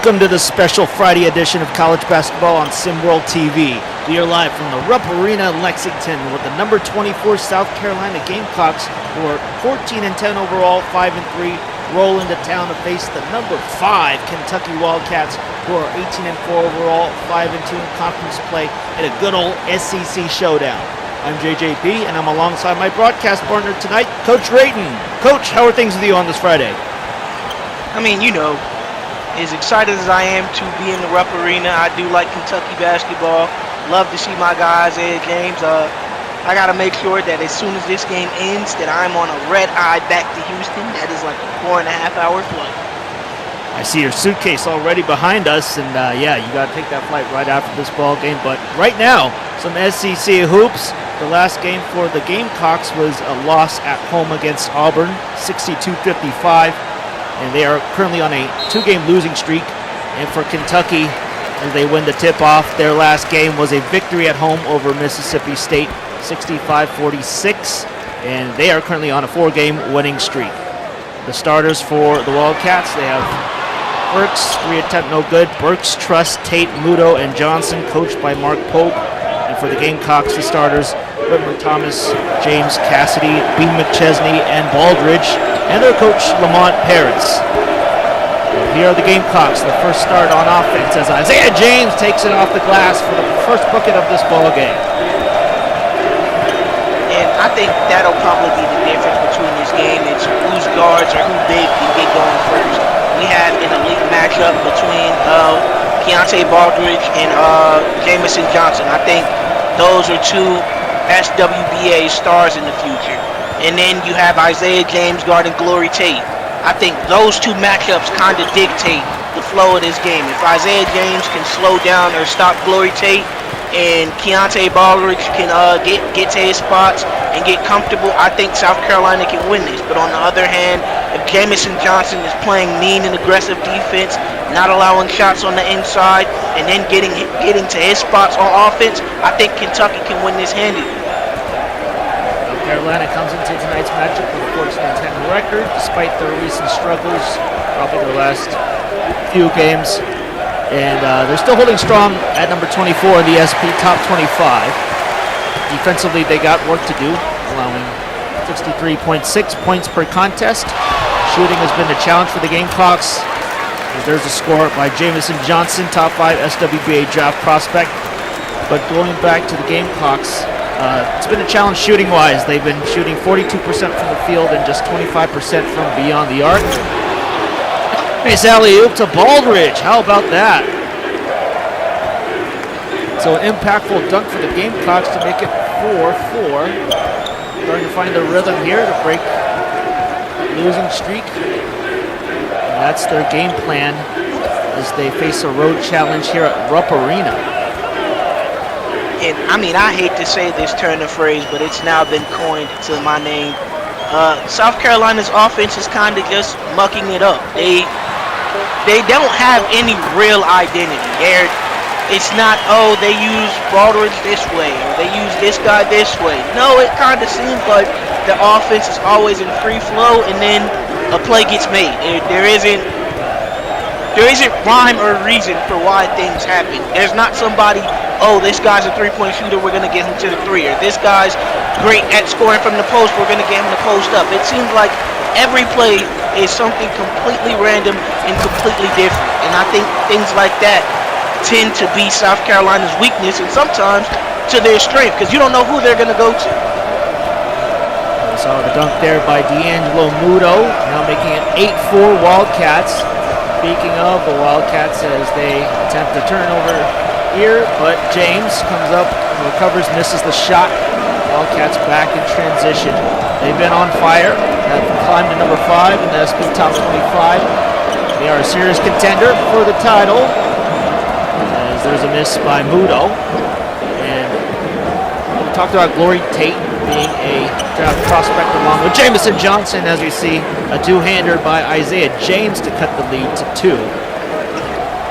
Welcome to the special Friday edition of college basketball on SimWorld TV. We are live from the Rupp Arena in Lexington with the number 24 South Carolina Gamecocks, who are 14-10 overall, 5-3, roll into town to face the number 5 Kentucky Wildcats, who are 18-4 overall, 5-2 in conference play in a good old SEC showdown. I'm JJP, and I'm alongside my broadcast partner tonight, Coach Drayton. Coach, how are things with you on this Friday? As excited as I am to be in the Rupp Arena, I do like Kentucky basketball. Love to see my guys, Ed James. I got to make sure that as soon as this game ends, that I'm on a red eye back to Houston. That is like a 4.5-hour flight. I see your suitcase already behind us, and you got to take that flight right after this ball game. But right now, some SEC hoops. The last game for the Gamecocks was a loss at home against Auburn, 62-55. And they are currently on a 2-game losing streak. And for Kentucky, as they win the tip-off, their last game was a victory at home over Mississippi State, 65-46. And they are currently on a 4-game winning streak. The starters for the Wildcats, they have Burks, 3 attempt no good. Burks, Truss, Tate, Muto, and Johnson, coached by Mark Pope. And for the Gamecocks, the starters, Whitmer Thomas, James Cassidy, B. McChesney, and Baldridge, and their coach, Lamont Paris. Here are the Gamecocks, the first start on offense as Isaiah James takes it off the glass for the first bucket of this ball game. And I think that'll probably be the difference between this game. It's whose guards or who big can get going first. We had an elite matchup between Keontae Baldridge and Jamison Johnson. I think those are two SWBA stars in the future. And then you have Isaiah James guarding Glory Tate. I think those two matchups kind of dictate the flow of this game. If Isaiah James can slow down or stop Glory Tate, and Keontae Baldridge can get to his spots and get comfortable, I think South Carolina can win this. But on the other hand, if Jamison Johnson is playing mean and aggressive defense, not allowing shots on the inside, and then getting to his spots on offense, I think Kentucky can win this handily. Carolina comes into tonight's matchup with a 14-10 record, despite their recent struggles, probably their last few games. And they're still holding strong at number 24 in the SP top 25. Defensively, they got work to do, allowing 63.6 points per contest. Shooting has been a challenge for the Gamecocks. There's a score by Jamison Johnson, top 5 SWBA draft prospect. But going back to the Gamecocks, it's been a challenge shooting-wise. They've been shooting 42% from the field and just 25% from beyond the arc. Nice alley-oop to Baldridge. How about that? So an impactful dunk for the Gamecocks to make it 4-4. Starting to find their rhythm here to break losing streak. And that's their game plan as they face a road challenge here at Rupp Arena. And I hate to say this turn of phrase, but it's now been coined to my name. South Carolina's offense is kind of just mucking it up. They don't have any real identity. It's not, they use Baldridge this way, or they use this guy this way. No, it kind of seems like the offense is always in free flow, and then a play gets made. There isn't rhyme or reason for why things happen. There's not somebody, this guy's a three-point shooter, we're going to get him to the three. Or this guy's great at scoring from the post, we're going to get him to post up. It seems like every play is something completely random and completely different. And I think things like that tend to be South Carolina's weakness and sometimes to their strength, because you don't know who they're going to go to. We saw the dunk there by D'Angelo Muto, now making it 8-4 Wildcats. Speaking of the Wildcats, as they attempt a turnover here, but James comes up, recovers, misses the shot. Wildcats back in transition. They've been on fire, have climbed to number 5 in the SP top 25. They are a serious contender for the title, as there's a miss by Muto. And we talked about Glory Tate being a draft prospect along with Jamison Johnson, as we see a two-hander by Isaiah James to cut the lead to 2.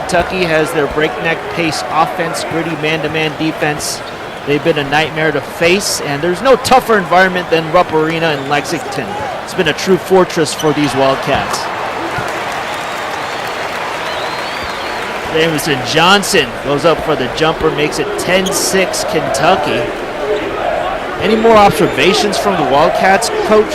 Kentucky has their breakneck pace offense, gritty man-to-man defense. They've been a nightmare to face, and there's no tougher environment than Rupp Arena in Lexington. It's been a true fortress for these Wildcats. Jameson Johnson goes up for the jumper, makes it 10-6 Kentucky. Any more observations from the Wildcats, Coach?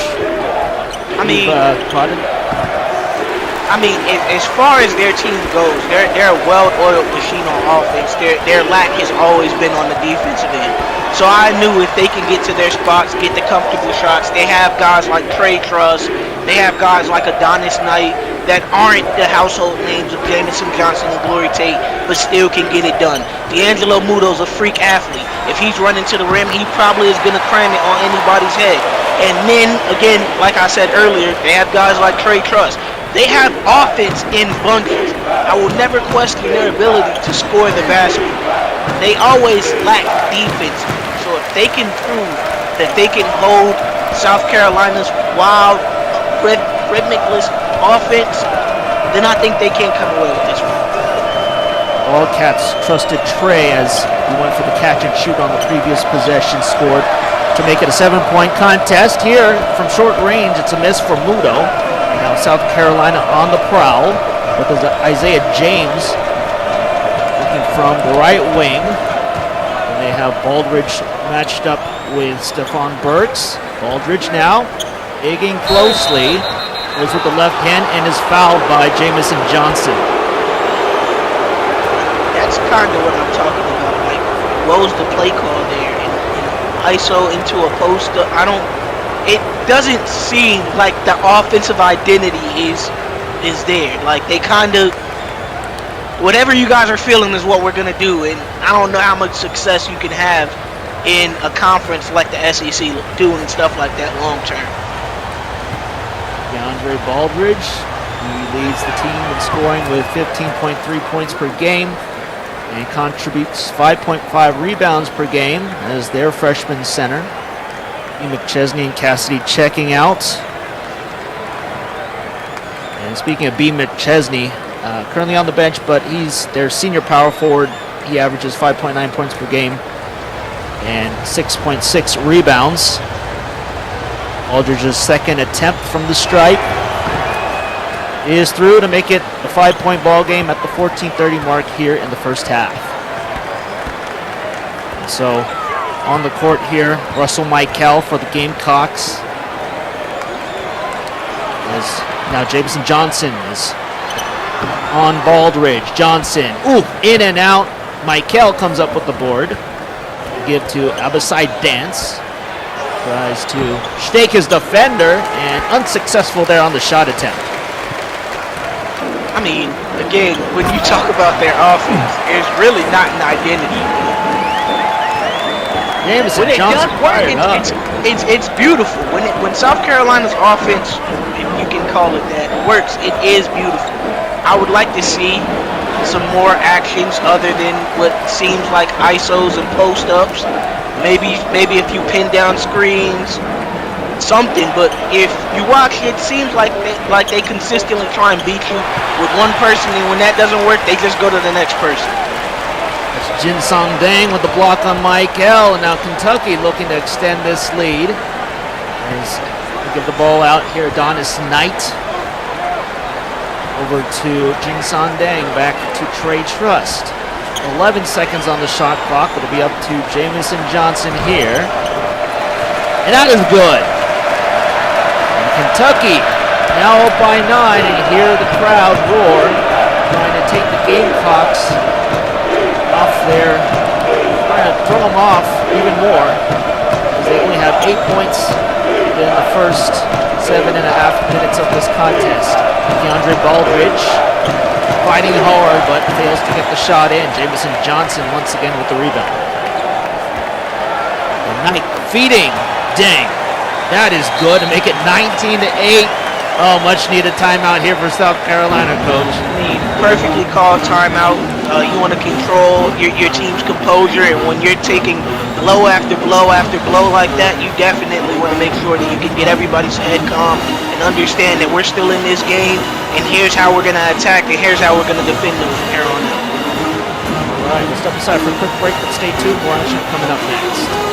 As far as their team goes, they're a well-oiled machine on offense. Their lack has always been on the defensive end. So I knew if they can get to their spots, get the comfortable shots, they have guys like Trey Truss, they have guys like Adonis Knight that aren't the household names of Jamison Johnson and Glory Tate, but still can get it done. D'Angelo Muto's a freak athlete. If he's running to the rim, he probably is going to cram it on anybody's head. And then, again, like I said earlier, they have guys like Trey Truss. They have offense in bunches. I will never question their ability to score the basket. They always lack defense. So if they can prove that they can hold South Carolina's wild, rhythmicless offense, then I think they can come away with this one. Wildcats trusted Trey as he went for the catch and shoot on the previous possession, scored to make it a 7-point contest. Here, from short range, it's a miss for Muto. Now South Carolina on the prowl with Isaiah James looking from the right wing. And they have Baldridge matched up with Stephon Burks. Baldridge now digging closely. Goes with the left hand and is fouled by Jamison Johnson. That's kind of what I'm talking about. Like, what was the play call there? ISO into a post. It doesn't seem like the offensive identity is there. Like, they kind of, whatever you guys are feeling is what we're going to do. And I don't know how much success you can have in a conference like the SEC doing stuff like that long term. DeAndre Baldridge, he leads the team in scoring with 15.3 points per game and contributes 5.5 rebounds per game as their freshman center. B. McChesney and Cassidy checking out. And speaking of B. McChesney, currently on the bench, but he's their senior power forward. He averages 5.9 points per game and 6.6 rebounds. Aldridge's second attempt from the stripe is through to make it a 5-point ball game at the 14:30 mark here in the first half. And so on the court here, Russell Michael for the Gamecocks. As now Jamison Johnson is on Baldridge. Johnson, in and out. Michael comes up with the board. Give to Abasai Dance. Tries to stake his defender and unsuccessful there on the shot attempt. I mean, again, when you talk about their offense, it's really not an identity. Jamison Johnson fired up. It's beautiful. When South Carolina's offense, if you can call it that, works, it is beautiful. I would like to see some more actions other than what seems like ISOs and post-ups. Maybe a few pin down screens, something. But if you watch, it seems like they consistently try and beat you with one person, and when that doesn't work, they just go to the next person. That's Jin Song Dang with the block on Michael, and now Kentucky looking to extend this lead. As we give the ball out here, Adonis Knight over to Jin Song Dang, back to Trey Trust. 11 seconds on the shot clock. It'll be up to Jamison Johnson here. And that is good. And Kentucky now up by 9, and you hear the crowd roar, trying to take the Gamecocks off there, trying to throw them off even more, as they only have 8 points in the first 7.5 minutes of this contest. DeAndre Baldridge fighting hard, but fails to get the shot in. Jamison Johnson once again with the rebound. And Knight feeding. Dang. That is good to make it 19-8. Oh, much needed timeout here for South Carolina, Coach. Perfectly called timeout. You want to control your team's composure, and when you're taking blow after blow after blow like that, you definitely want to make sure that you can get everybody's head calm and understand that we're still in this game, and here's how we're going to attack, and here's how we're going to defend them from here on out. All right, we'll step aside for a quick break, but stay tuned. More action coming up next.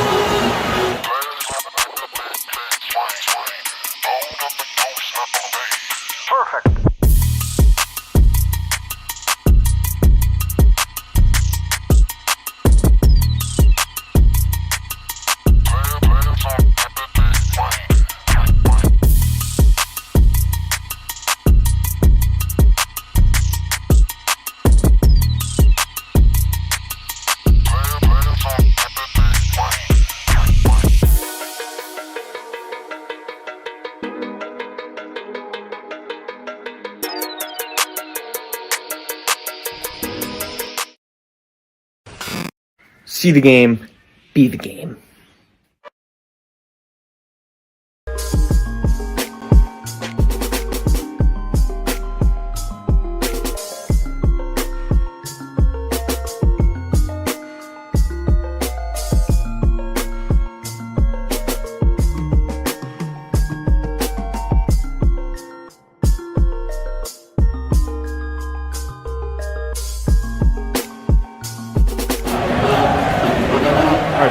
See the game, be the game.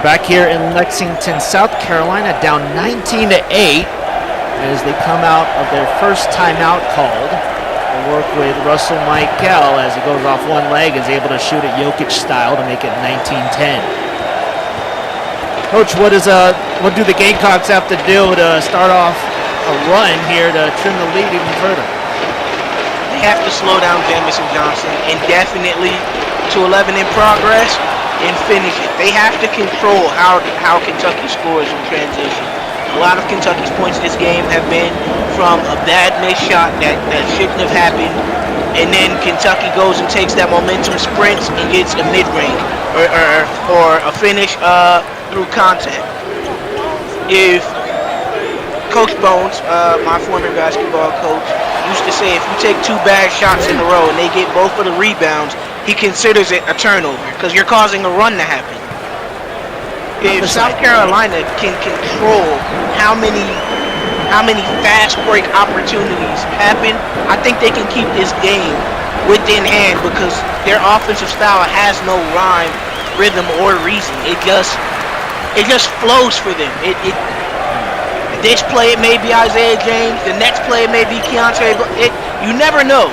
Back here in Lexington, South Carolina, down 19-8 as they come out of their first timeout called. They'll work with Russell Michael as he goes off one leg and is able to shoot it Jokic style to make it 19-10. Coach, what do the Gamecocks have to do to start off a run here to trim the lead even further? They have to slow down Jamison Johnson indefinitely to 11 in progress and finish it. They have to control how Kentucky scores in transition. A lot of Kentucky's points this game have been from a bad missed shot that shouldn't have happened, and then Kentucky goes and takes that momentum, sprints, and gets a mid-range or a finish through contact. If Coach Bones, my former basketball coach, used to say if you take 2 bad shots in a row and they get both of the rebounds, he considers it a turnover because you're causing a run to happen. If South Carolina can control how many fast break opportunities happen, I think they can keep this game within hand because their offensive style has no rhyme, rhythm, or reason. It just flows for them. This play it may be Isaiah James, the next play it may be Keontae. You never know.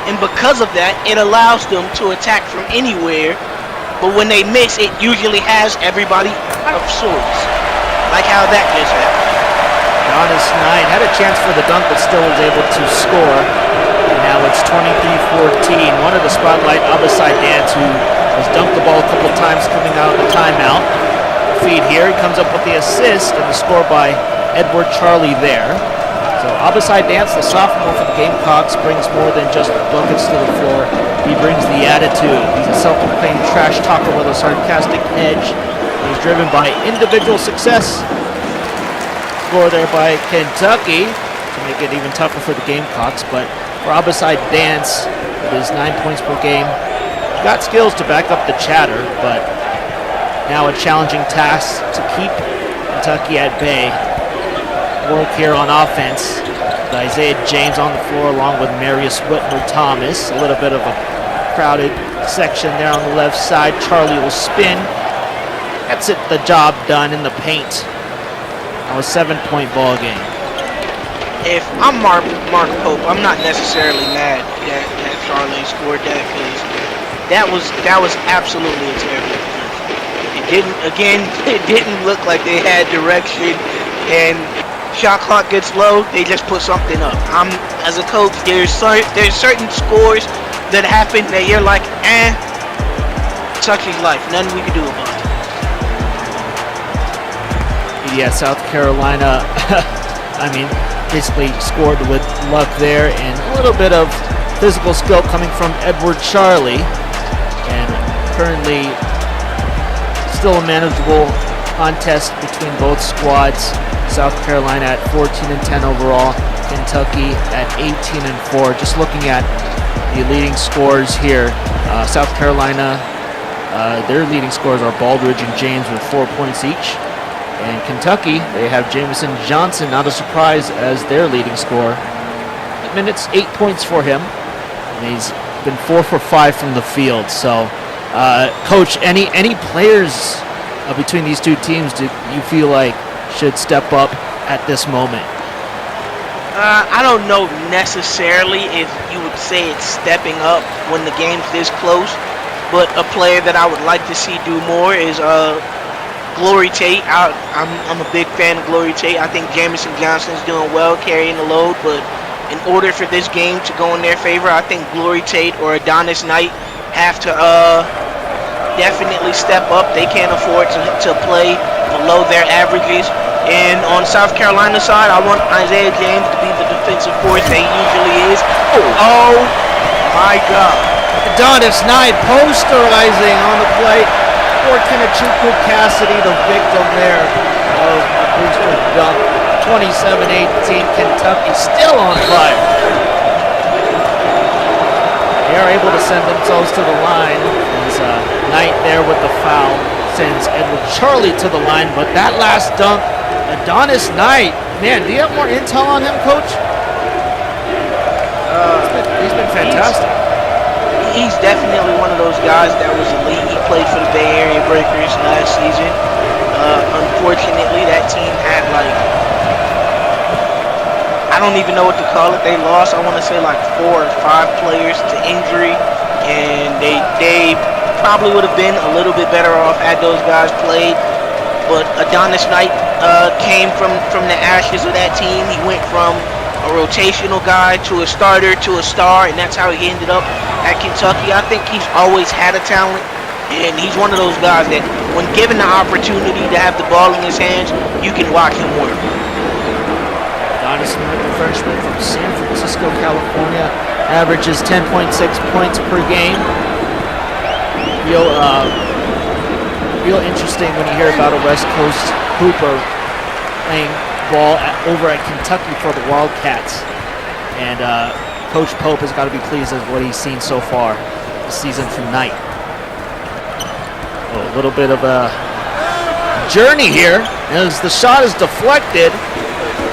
And because of that, it allows them to attack from anywhere. But when they miss, it usually has everybody out of sorts. Like how that just happened. Giannis Knight had a chance for the dunk, but still was able to score. And now it's 23-14. One of the spotlight, Abasai Dance, who has dunked the ball a couple times coming out of the timeout. Feed here, he comes up with the assist and the score by Edward Charlie there. So Abasai Dance, the sophomore for the Gamecocks, brings more than just buckets to the floor. He brings the attitude. He's a self-proclaimed trash talker with a sarcastic edge. He's driven by individual success. Score there by Kentucky to make it even tougher for the Gamecocks. But for Abasai Dance, it is 9 points per game. He's got skills to back up the chatter, but now a challenging task to keep Kentucky at bay. Work here on offense with Isaiah James on the floor along with Marius Whitmer-Thomas. A little bit of a crowded section there on the left side. Charlie will spin. That's it, the job done in the paint. Now a 7-point ball game. If I'm Mark Pope, I'm not necessarily mad that Charlie scored that because that was absolutely a terrible defense. It didn't look like they had direction, and shot clock gets low, they just put something up. As a coach, there's certain scores that happen that you're like, Kentucky's life, nothing we can do about it. Yeah, South Carolina, basically scored with luck there and a little bit of physical skill coming from Edward Charlie, and currently still a manageable contest between both squads. South Carolina at 14-10 overall, Kentucky at 18-4. Just looking at the leading scores here, South Carolina, their leading scores are Baldridge and James with 4 points each. And Kentucky, they have Jamison Johnson, not a surprise, as their leading scorer. Minutes, 8 points for him. And he's been 4 for 5 from the field. So, Coach, any players between these two teams do you feel like should step up at this moment? I don't know necessarily if you would say it's stepping up when the game's this close, but a player that I would like to see do more is Glory Tate. I'm a big fan of Glory Tate. I think Jamison Johnson's doing well carrying the load, but in order for this game to go in their favor, I think Glory Tate or Adonis Knight have to definitely step up. They can't afford to play below their averages. And on South Carolina's side, I want Isaiah James to be the defensive force that he usually is. Oh my God. Adonis Knight posterizing on the plate for Kennechuku Cassidy, the victim there of a booster dunk. 27-18, Kentucky still on fire. They are able to send themselves to the line as Knight there with the foul sends Edward Charlie to the line, but that last dunk, Adonis Knight, man, do you have more intel on him, Coach? He's been fantastic. He's definitely one of those guys that was elite. He played for the Bay Area Breakers last season. Unfortunately, that team had I don't even know what to call it. They lost, I want to say 4 or 5 players to injury, and they probably would have been a little bit better off had those guys played. But Adonis Knight came from the ashes of that team. He went from a rotational guy to a starter to a star, and that's how he ended up at Kentucky. I think he's always had a talent, and he's one of those guys that when given the opportunity to have the ball in his hands, you can watch him work. Adonis Knight, the freshman from San Francisco, California, averages 10.6 points per game. Real interesting when you hear about a West Coast hooper playing ball over at Kentucky for the Wildcats. And Coach Pope has got to be pleased with what he's seen so far this season from Knight. A little bit of a journey here as the shot is deflected.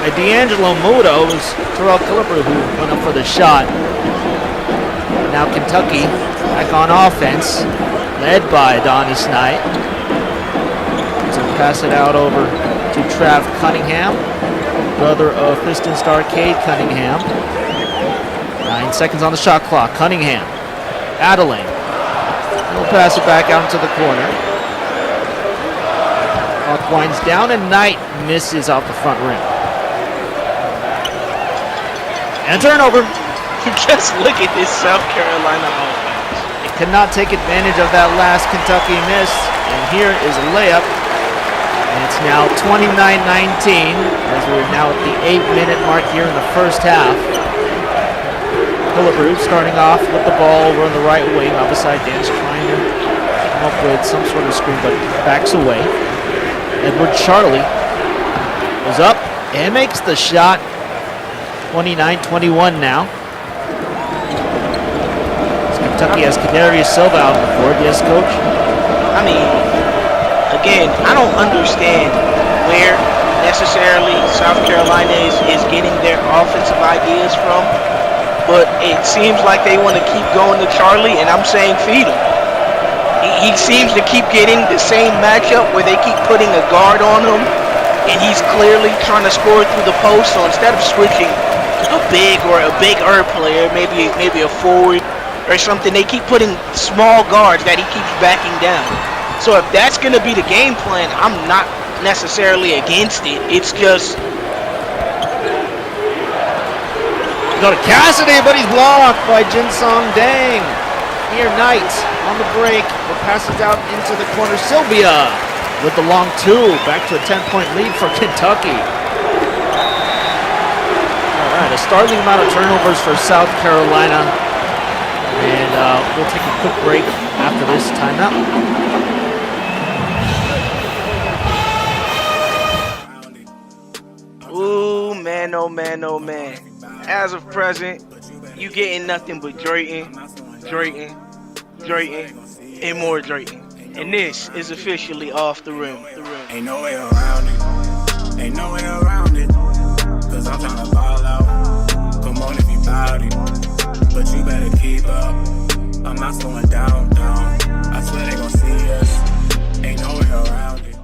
D'Angelo Muto, it was Terrell Killebrew who went up for the shot. Now Kentucky back on offense, led by Adonis Knight. So pass it out over to Trav Cunningham, brother of Piston star Cade Cunningham. 9 seconds on the shot clock. Cunningham battling. He'll pass it back out into the corner. Clock winds down and Knight misses off the front rim. And turnover. Just look at this South Carolina offense. They could not take advantage of that last Kentucky miss. And here is a layup. And it's now 29-19 as we're now at the 8-minute mark here in the first half. Killebrew starting off with the ball over on the right wing. Opposite Dance trying to come up with some sort of screen, but backs away. Edward Charlie goes up and makes the shot. 29-21 now. Kentucky has Kadarius Silva out on the board. Yes, Coach? I mean, again, I don't understand where necessarily South Carolina is getting their offensive ideas from, but it seems like they want to keep going to Charlie, and I'm saying feed him. He seems to keep getting the same matchup where they keep putting a guard on him, and he's clearly trying to score through the post, so instead of switching a bigger player, maybe a forward or something, they keep putting small guards that he keeps backing down. So if that's going to be the game plan, I'm not necessarily against it. It's just go to Cassidy, but he's blocked by Jinsong Dang. Here Knight on the break, but passes out into the corner. Sylvia with the long two, back to a 10-point lead for Kentucky. All right, a startling amount of turnovers for South Carolina. And we'll take a quick break after this timeout. Ooh, man, oh man, oh man. As of present, you getting nothing but Drayton, and more Drayton. And this is officially Off the Rim. Ain't no way around it. Ain't no way around it. Cause I'm tryna ball out. Come on if you bout it. But you better keep up. I'm not slowing down. I swear they gon' see us. Ain't no way around it.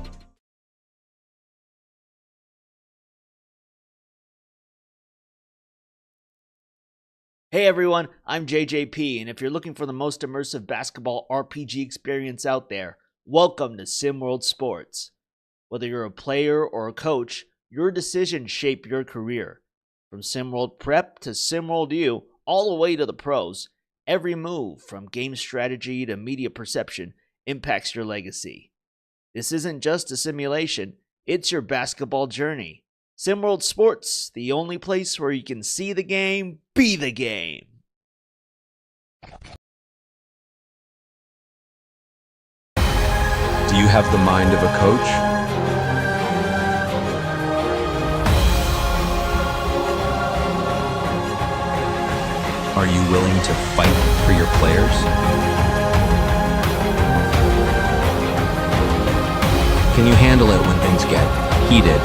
Hey everyone, I'm JJP, and if you're looking for the most immersive basketball RPG experience out there, welcome to SimWorld Sports. Whether you're a player or a coach, your decisions shape your career. From SimWorld Prep to SimWorld U, all the way to the pros, every move, from game strategy to media perception, impacts your legacy. This isn't just a simulation, it's your basketball journey. SimWorld Sports, the only place where you can see the game, be the game. Do you have the mind of a coach? Are you willing to fight for your players? Can you handle it when things get heated?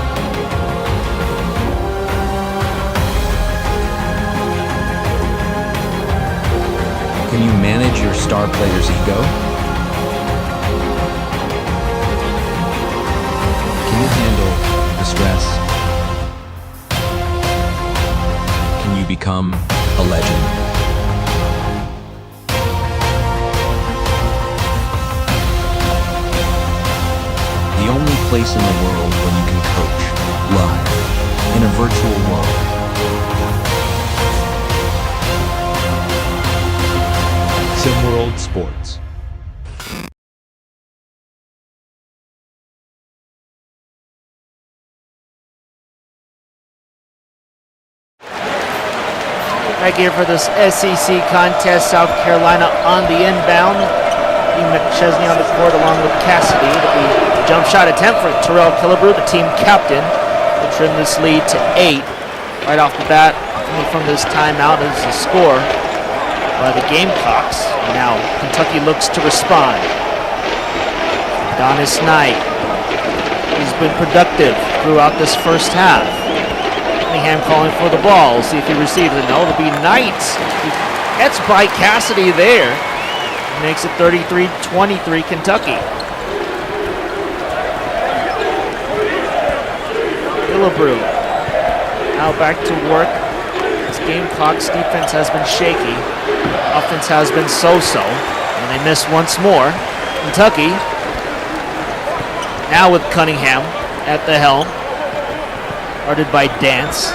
Can you manage your star player's ego? Can you handle the stress? Can you become a legend? The only place in the world where you can coach live in a virtual world. SimWorld Sports. Right here for this SEC contest, South Carolina on the inbound. McChesney on the court along with Cassidy. It'll be a jump shot attempt for Terrell Killebrew, the team captain, to trim this lead to 8. Right off the bat, coming from this timeout is a score by the Gamecocks. Now Kentucky looks to respond. Adonis Knight, he's been productive throughout this first half. Cunningham calling for the ball. See if he receives it. No, it'll be Knight. He gets by Cassidy there. Makes it 33-23 Kentucky. Killebrew now back to work. This Gamecocks defense has been shaky. Offense has been so-so. And they miss once more. Kentucky now with Cunningham at the helm. Guarded by Dance.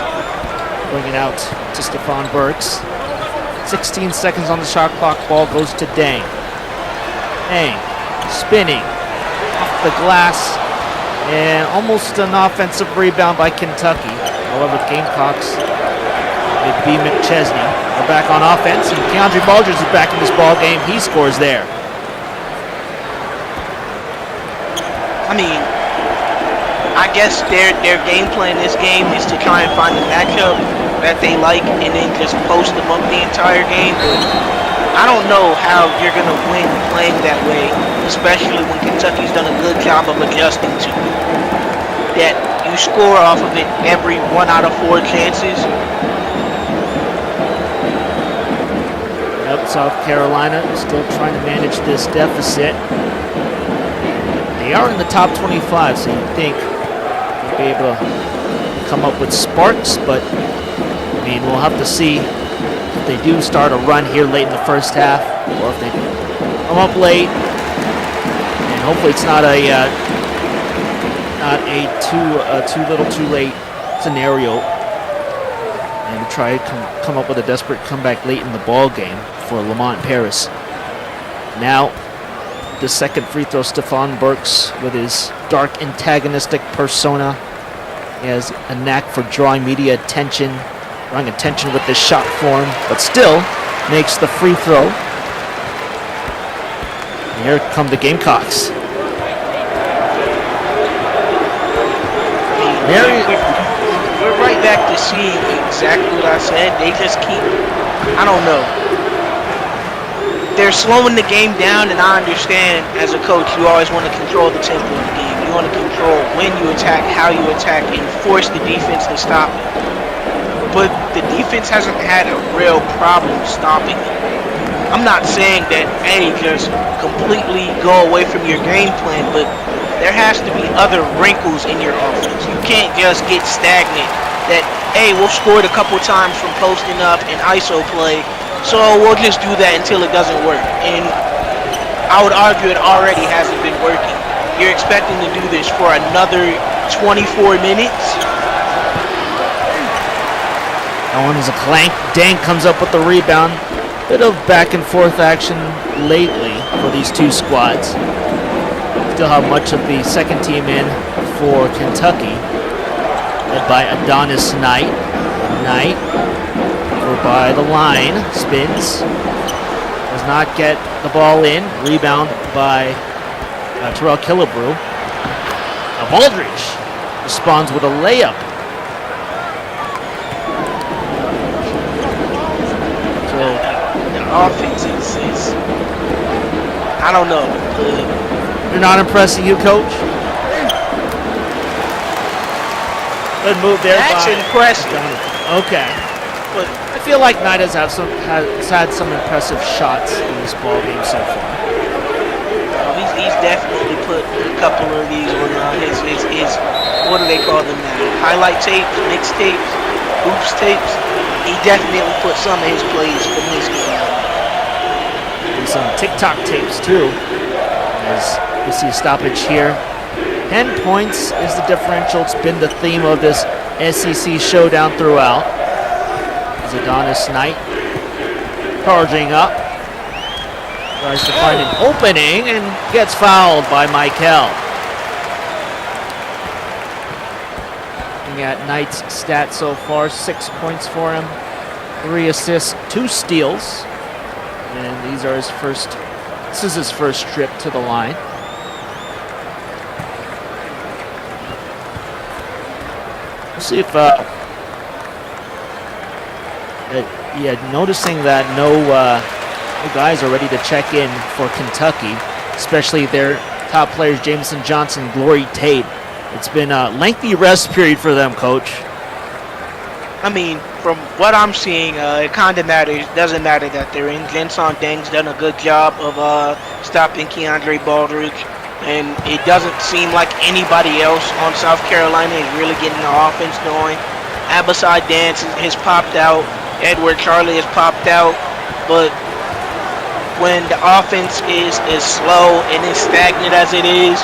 Bringing it out to Stephon Burks. 16 seconds on the shot clock. Ball goes to Dang. Dang spinning off the glass. And almost an offensive rebound by Kentucky. However, the Gamecocks, with B. McChesney, are back on offense. And Keandre Baldridge is back in this ball game. He scores there. I mean, I guess their game plan this game is to try and find a matchup that they like and then just post them up the entire game. I don't know how you're going to win playing that way, especially when Kentucky's done a good job of adjusting to it. That you score off of it every 1 out of 4 chances. Yep, South Carolina is still trying to manage this deficit. They are in the top 25, so you'd think they'll be able to come up with sparks, but I mean, we'll have to see if they do start a run here late in the first half, or if they come up late. And hopefully, it's not a too little, too late scenario. And we try to come up with a desperate comeback late in the ball game for Lamont Paris. Now, the second free throw, Stephon Burks with his dark, antagonistic persona. He has a knack for drawing media attention. Drawing attention with this shot form, but still makes the free throw. And here come the Gamecocks. We're right back to seeing exactly what I said. They just keep, I don't know. They're slowing the game down, and I understand as a coach, you always want to control the tempo of the game. You want to control when you attack, how you attack, and force the defense to stop it. But the defense hasn't had a real problem stopping it. I'm not saying that, hey, just completely go away from your game plan, but there has to be other wrinkles in your offense. You can't just get stagnant that, hey, we'll score it a couple times from posting up and ISO play, so we'll just do that until it doesn't work. And I would argue it already hasn't been working. You're expecting to do this for another 24 minutes? That one is a clank. Dang comes up with the rebound. Bit of back and forth action lately for these two squads. Still have much of the second team in for Kentucky, led by Adonis Knight. Knight over by the line, spins, does not get the ball in. Rebound by Terrell Killebrew. Baldridge responds with a layup. So The offense is I don't know. you're not impressing you, Coach? Good move there. That's by impressive. Jonathan. Okay. But I feel like Knight has had some impressive shots in this ball game so far. he's definitely put a couple of these on his what do they call them now? Highlight tapes, mixtapes, hoops tapes. He definitely put some of his plays from this game. And some TikTok tapes too. As we see a stoppage here. 10 points is the differential. It's been the theme of this SEC showdown throughout. As Adonis Knight charging up. Tries to find an opening and gets fouled by Michael. Looking at Knight's stats so far, 6 points for him, 3 assists, 2 steals. And these are this is his first trip to the line. We'll see if, noticing that no guys are ready to check in for Kentucky, especially their top players, Jameson Johnson, Glory Tate. It's been a lengthy rest period for them, Coach. I mean, from what I'm seeing, it kind of matters. Doesn't matter that they're in. Jenson Deng's done a good job of stopping Keandre Baldridge, and it doesn't seem like anybody else on South Carolina is really getting the offense going. Abasai Dance has popped out. Edward Charlie has popped out. But when the offense is as slow and as stagnant as it is,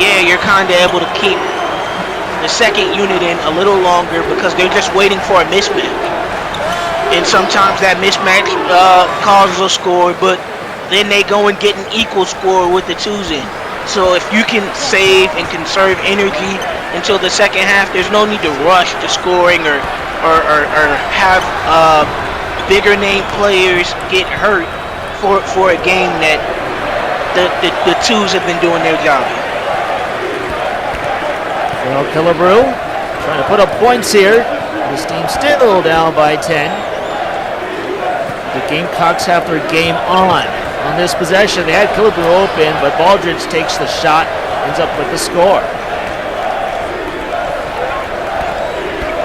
yeah, you're kind of able to keep the second unit in a little longer because they're just waiting for a mismatch. And sometimes that mismatch causes a score, but then they go and get an equal score with the twos in. So if you can save and conserve energy until the second half, there's no need to rush to scoring or have bigger name players get hurt for a game that the twos have been doing their job in. Well, Killebrew trying to put up points here. This team still down by 10. The Gamecocks have their game on this possession. They had Killebrew open, but Baldridge takes the shot, ends up with the score.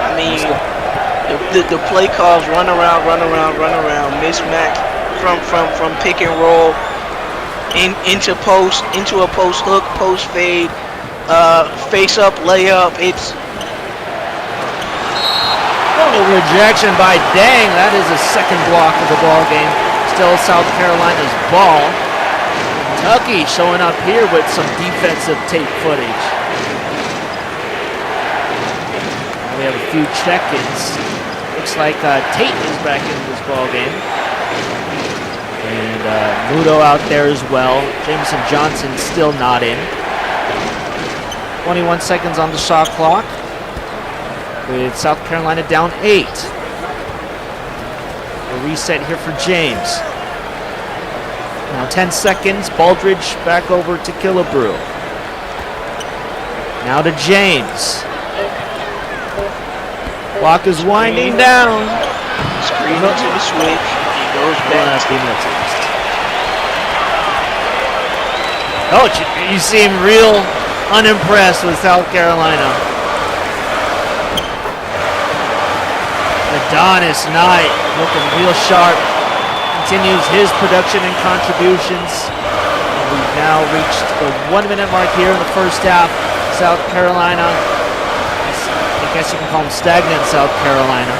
I mean, the play calls run around, mismatch from pick and roll into post, into a post hook, post fade, face up layup. It's rejection by Dang. That is the second block of the ball game. Still South Carolina's ball. Kentucky showing up here with some defensive tape footage. Now we have a few check-ins. Looks like Tate is back in this ball game. And Muto out there as well. Jameson Johnson still not in. 21 seconds on the shot clock. With South Carolina down 8. A reset here for James. Now 10 seconds. Baldridge back over to Killebrew. Now to James. Clock is winding down. screen to the switch. He goes back. Coach, you seem real unimpressed with South Carolina. Adonis Knight looking real sharp. Continues his production and contributions. And we've now reached the 1 minute mark here in the first half. South Carolina, I guess you can call them stagnant South Carolina,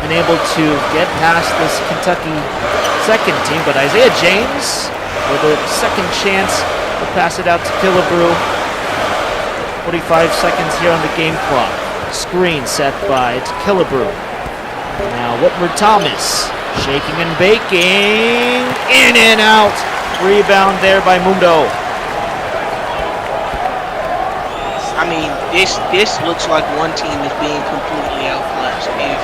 unable to get past this Kentucky second team. But Isaiah James with a second chance to pass it out to Killebrew. 45 seconds here on the game clock. Screen set by Killebrew. Now Whitmer Thomas, shaking and baking, in and out. Rebound there by Mundo. I mean, this looks like one team is being completely outclassed. If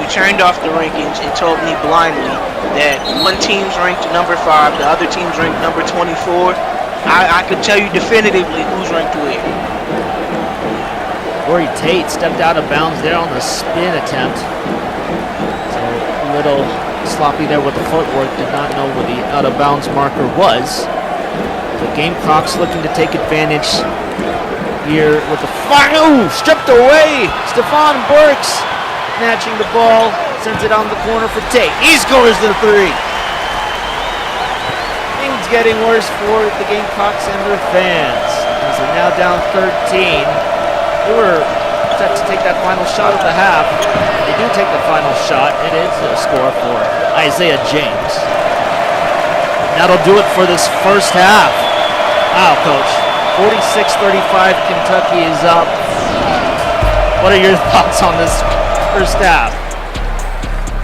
you turned off the rankings and told me blindly that one team's ranked number 5, the other team's ranked number 24, I could tell you definitively who's ranked where. Corey Tate stepped out of bounds there on the spin attempt. So a little sloppy there with the footwork. Did not know where the out of bounds marker was. The Gamecocks looking to take advantage here with the fire. Ooh, stripped away. Stephon Burks snatching the ball. Sends it on the corner for Tate. He scores the three. Things getting worse for the Gamecocks and their fans. As they're now down 13. They were set to take that final shot of the half. They do take the final shot. It is a score for Isaiah James. And that'll do it for this first half. Wow, Coach. 46-35, Kentucky is up. What are your thoughts on this first half?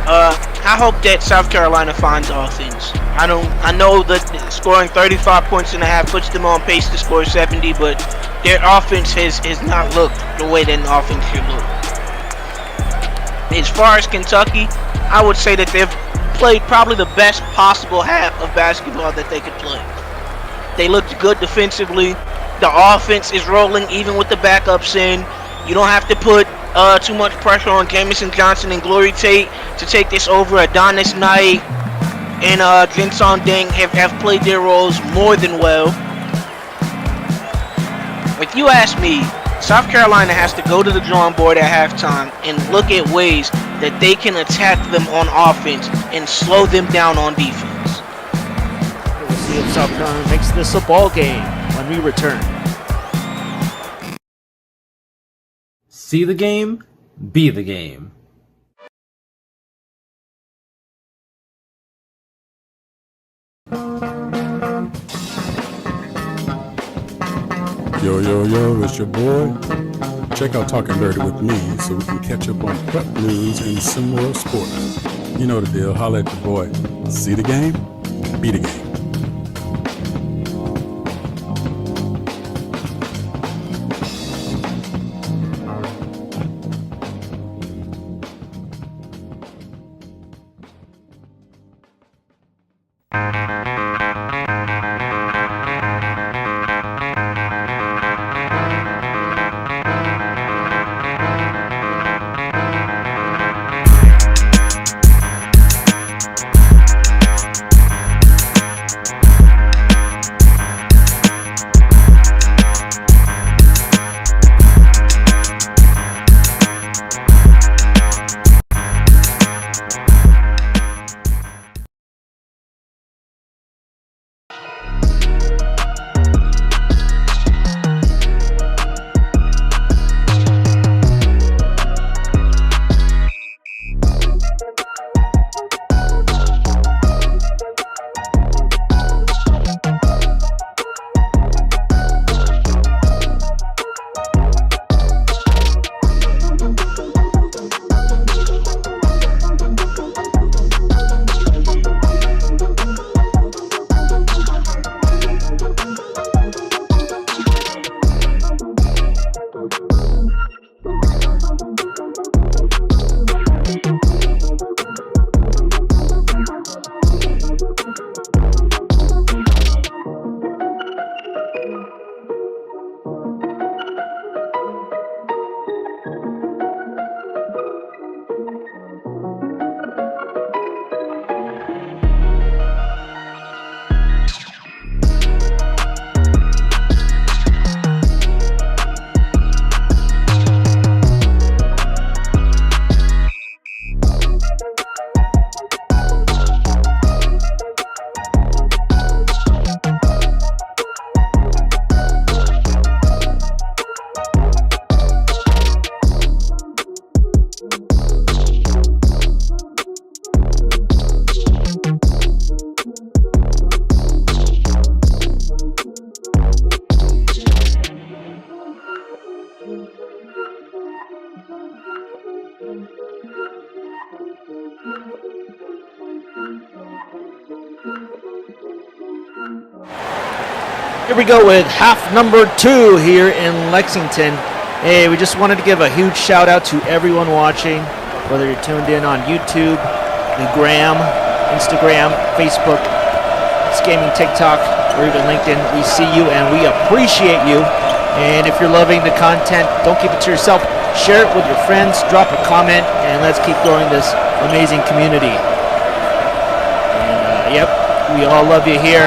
I hope that South Carolina finds offense. I know that scoring 35 points and a half puts them on pace to score 70, but their offense has not looked the way that an offense should look. As far as Kentucky, I would say that they've played probably the best possible half of basketball that they could play. They looked good defensively. The offense is rolling even with the backups in. You don't have to put too much pressure on Jamison Johnson and Glory Tate to take this over. Adonis Knight and Jinson Deng have played their roles more than well. If you ask me, South Carolina has to go to the drawing board at halftime and look at ways that they can attack them on offense and slow them down on defense. We'll see if South Carolina makes this a ball game when we return. See the game, be the game. Yo, yo, yo, it's your boy. Check out Talking Dirty with me so we can catch up on prep news and SimWorld sports. You know the deal. Holla at your boy. See the game, be the game. Here we go with half number 2 here in Lexington. Hey, we just wanted to give a huge shout out to everyone watching, whether you're tuned in on YouTube, the Gram, Instagram, Facebook, Gaming, TikTok, or even LinkedIn. We see you and we appreciate you. And if you're loving the content, don't keep it to yourself. Share it with your friends, drop a comment, and let's keep growing this amazing community. And yep, we all love you here.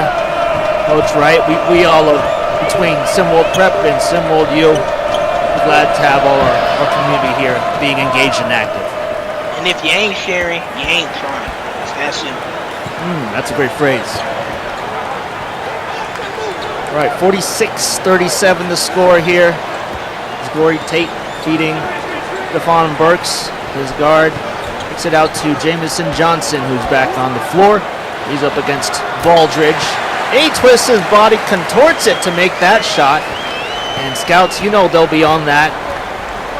Coach, right? We all love between SimWorld Prep and SimWorld U. We're glad to have all our community here being engaged and active. And if you ain't sharing, you ain't trying. It's that simple. That's a great phrase. All right, 46-37 the score here. It's Glory Tate feeding Stephon Burks, his guard. Kicks it out to Jamison Johnson, who's back on the floor. He's up against Baldridge. He twists his body, contorts it to make that shot. And scouts, you know they'll be on that.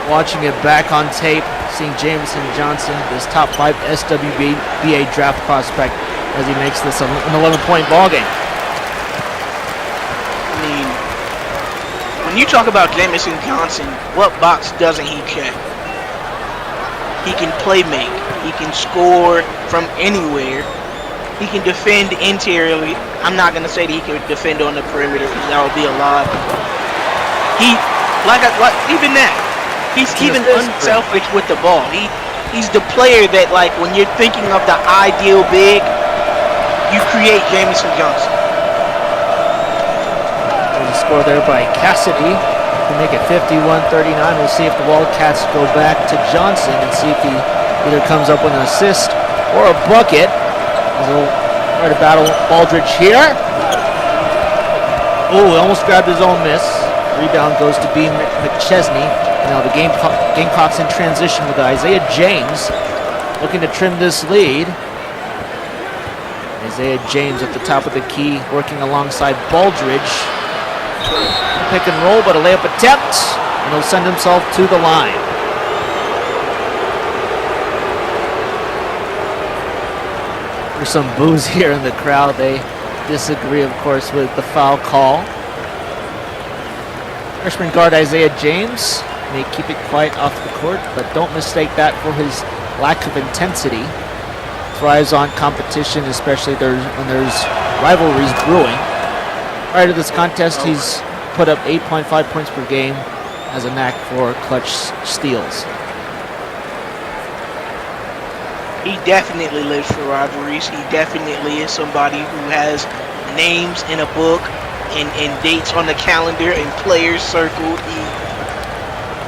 Watching it back on tape, seeing Jamison Johnson, this top 5 SWBA draft prospect, as he makes this an 11-point ball game. I mean, when you talk about Jamison Johnson, what box doesn't he check? He can play make. He can score from anywhere. He can defend interiorly. I'm not going to say that he can defend on the perimeter because that would be a lie. Even that. He's even unselfish with the ball. He's the player that, like, when you're thinking of the ideal big, you create Jamison Johnson. Score there by Cassidy to make it 51-39. We'll see if the Wildcats go back to Johnson and see if he either comes up with an assist or a bucket. He'll try to battle Baldridge here. Oh, almost grabbed his own miss. Rebound goes to B. McChesney. Now the Gamecocks in transition with Isaiah James looking to trim this lead. Isaiah James at the top of the key working alongside Baldridge. Pick and roll, but a layup attempt, and he'll send himself to the line. There's some boos here in the crowd. They disagree, of course, with the foul call. Freshman guard Isaiah James may keep it quiet off the court, but don't mistake that for his lack of intensity. Thrives on competition, especially when there's rivalries brewing. Prior to this contest, he's put up 8.5 points per game, has a knack for clutch steals. He definitely lives for rivalries. He definitely is somebody who has names in a book and dates on the calendar and players circled.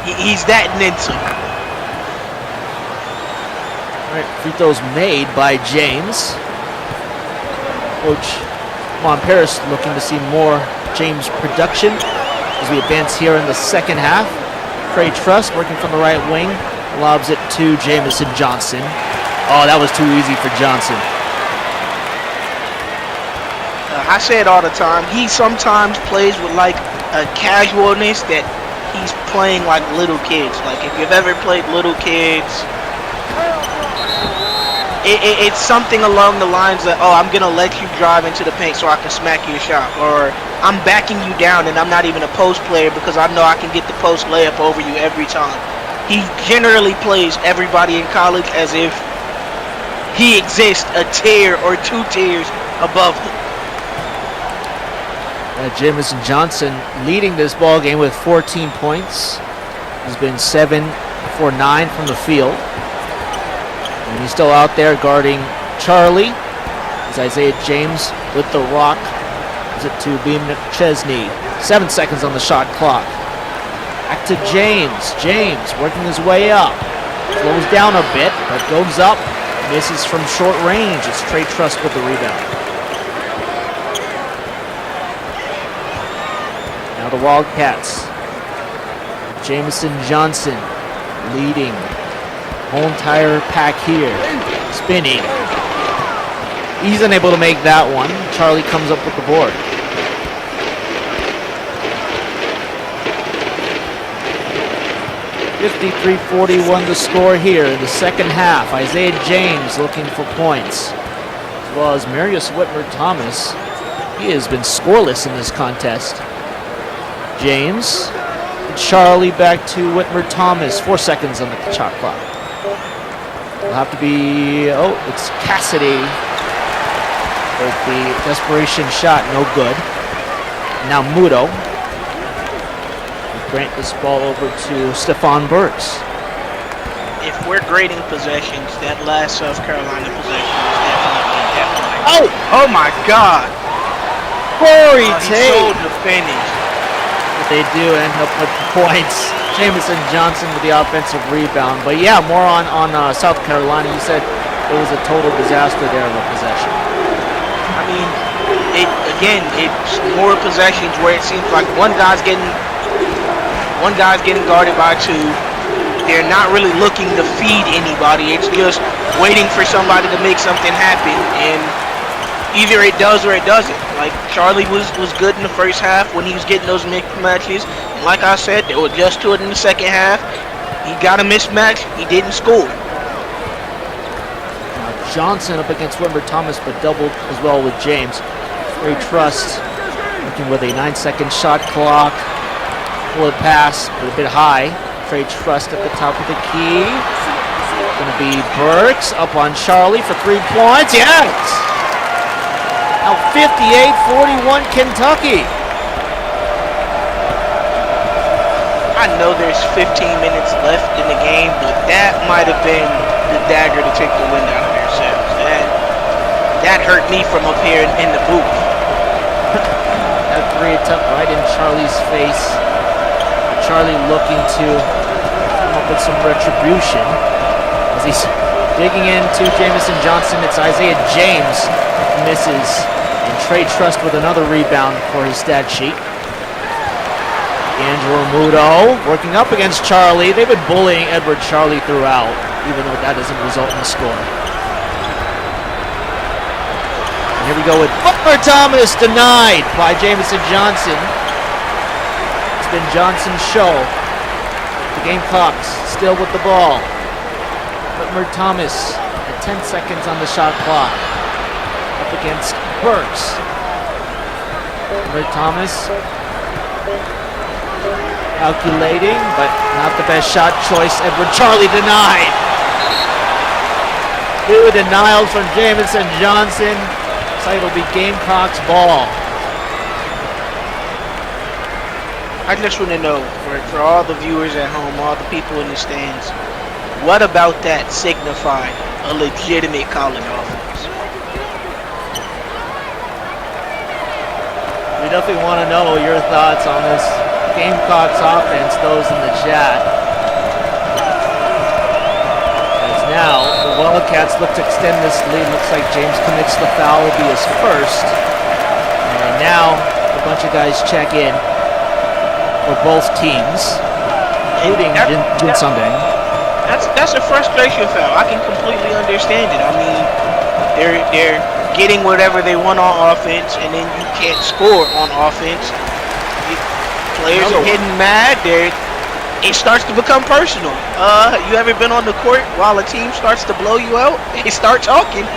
He's that into. All right, free throws made by James. Coach Juan Paris looking to see more James production as we advance here in the second half. Trey Truss working from the right wing, lobs it to Jamison Johnson. Oh, that was too easy for Johnson. I say it all the time. He sometimes plays with like a casualness that he's playing like little kids. Like if you've ever played little kids, it's something along the lines of, oh, I'm going to let you drive into the paint so I can smack your shot. Or I'm backing you down and I'm not even a post player because I know I can get the post layup over you every time. He generally plays everybody in college as if he exists a tier or 2 tiers above them. Jamison Johnson leading this ball game with 14 points. He's been 7 for 9 from the field. And he's still out there guarding Charlie. It's Isaiah James with the rock. Is it to B. McChesney. 7 seconds on the shot clock. Back to James. James working his way up. Slows down a bit, but goes up. Misses from short range. It's Trey Truss with the rebound. Now the Wildcats. Jamison Johnson leading. Whole entire pack here. Spinning. He's unable to make that one. Charlie comes up with the board. (53-41) the score here in the second half. Isaiah James looking for points, as well as Marius Whitmer-Thomas. He has been scoreless in this contest. James, Charlie back to Whitmer-Thomas. 4 seconds on the shot clock. It'll have to be, it's Cassidy. But the desperation shot, no good. Now Muto. Grant this ball over to Stephon Burks. If we're grading possessions, that last South Carolina possession was definitely. Oh my God! Corey He's Tate. so the finish. But they do end up with points. Jamison Johnson with the offensive rebound. But yeah, more on South Carolina. You said it was a total disaster there of a possession. I mean, it's more possessions where it seems like one guy's getting guarded by two. They're not really looking to feed anybody. It's just waiting for somebody to make something happen, and either it does or it doesn't. Like Charlie was good in the first half when he was getting those mismatches. And like I said, they would adjust to it in the second half. He got a mismatch. He didn't score. Johnson up against Wimber Thomas, but doubled as well with James. Trey Trust working with a 9-second shot clock. Bullet pass, but a bit high. Trey Trust at the top of the key. Going to be Burks up on Charlie for 3 points. Yes! Now 58-41 Kentucky. I know there's 15 minutes left in the game, but that might have been the dagger to take the wind out of their sails. That hurt me from up here in the booth. That three attempt right in Charlie's face. Charlie looking to come up with some retribution as he's digging into Jamison Johnson. It's Isaiah James misses, and Trey Trust with another rebound for his stat sheet. Angelo Muto working up against Charlie. They've been bullying Edward Charlie throughout, even though that doesn't result in a score. And here we go with Butler Thomas, denied by Jamison Johnson. Been Johnson's show. The Gamecocks still with the ball. Whitmer Thomas at 10 seconds on the shot clock. Up against Burks. Whitmer Thomas calculating, but not the best shot choice. Edward Charlie denied. 2 denials from Jamison Johnson. So it'll be Gamecocks ball. I just want to know, for all the viewers at home, all the people in the stands, what about that signified a legitimate college offense? We definitely want to know your thoughts on this Gamecocks offense, those in the chat. As now, the Wildcats look to extend this lead. Looks like James commits the foul, will be his first. And now, a bunch of guys check in for both teams, including Jin Sunday. That's a frustration foul. I can completely understand it. I mean, they're getting whatever they want on offense, and then you can't score on offense. Players are getting mad. It starts to become personal. You ever been on the court while a team starts to blow you out? They start talking.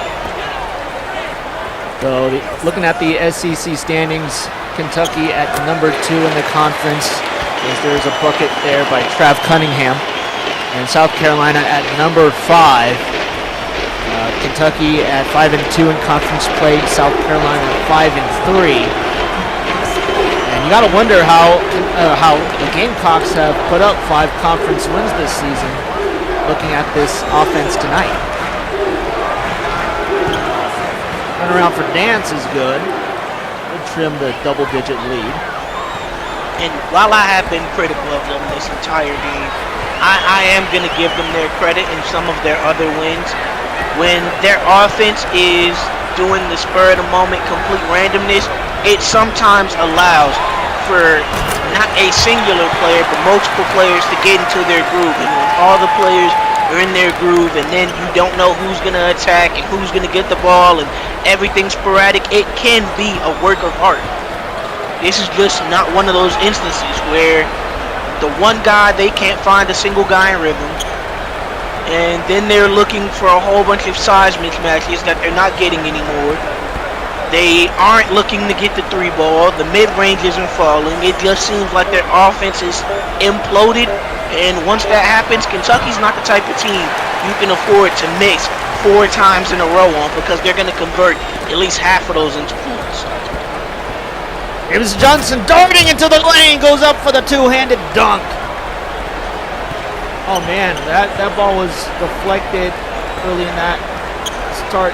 So looking at the SEC standings, Kentucky at number 2 in the conference, as there's a bucket there by Trav Cunningham, and South Carolina at number 5. Kentucky at 5-2 in conference play, South Carolina at 5-3. And you got to wonder how the Gamecocks have put up 5 conference wins this season. Looking at this offense tonight, run around for dance is good. Trim the double-digit lead. And while I have been critical of them this entire game, I am going to give them their credit in some of their other wins. When their offense is doing the spur-of-the-moment complete randomness, it sometimes allows for not a singular player, but multiple players to get into their groove. And when all the players are in their groove, and then you don't know who's going to attack and who's going to get the ball, and everything's sporadic, it can be a work of art. This is just not one of those instances where the one guy, they can't find a single guy in rhythm, and then they're looking for a whole bunch of size mismatches that they're not getting anymore. They aren't looking to get the 3 ball. The mid-range isn't falling. It just seems like their offense is imploded. And once that happens, Kentucky's not the type of team you can afford to miss 4 times in a row on, because they're going to convert at least half of those into points. Jameson Johnson darting into the lane, goes up for the two-handed dunk. Oh man, that ball was deflected early in that start,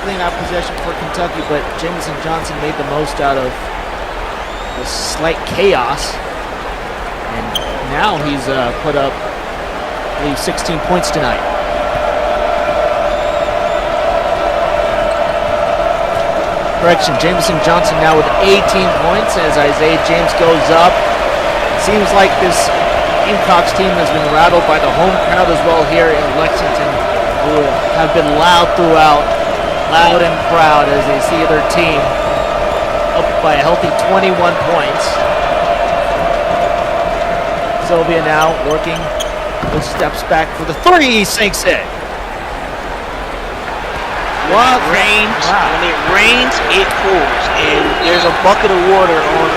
clean out possession for Kentucky, but Jameson Johnson made the most out of the slight chaos. And now he's put up, I believe, 16 points tonight. Correction, Jameson Johnson now with 18 points as Isaiah James goes up. Seems like this Gamecocks team has been rattled by the home crowd as well here in Lexington, who have been loud throughout, loud and proud as they see their team up by a healthy 21 points. Sylvia now working with steps back for the three, sinks it. When it rains, it pours, and there's a bucket of water on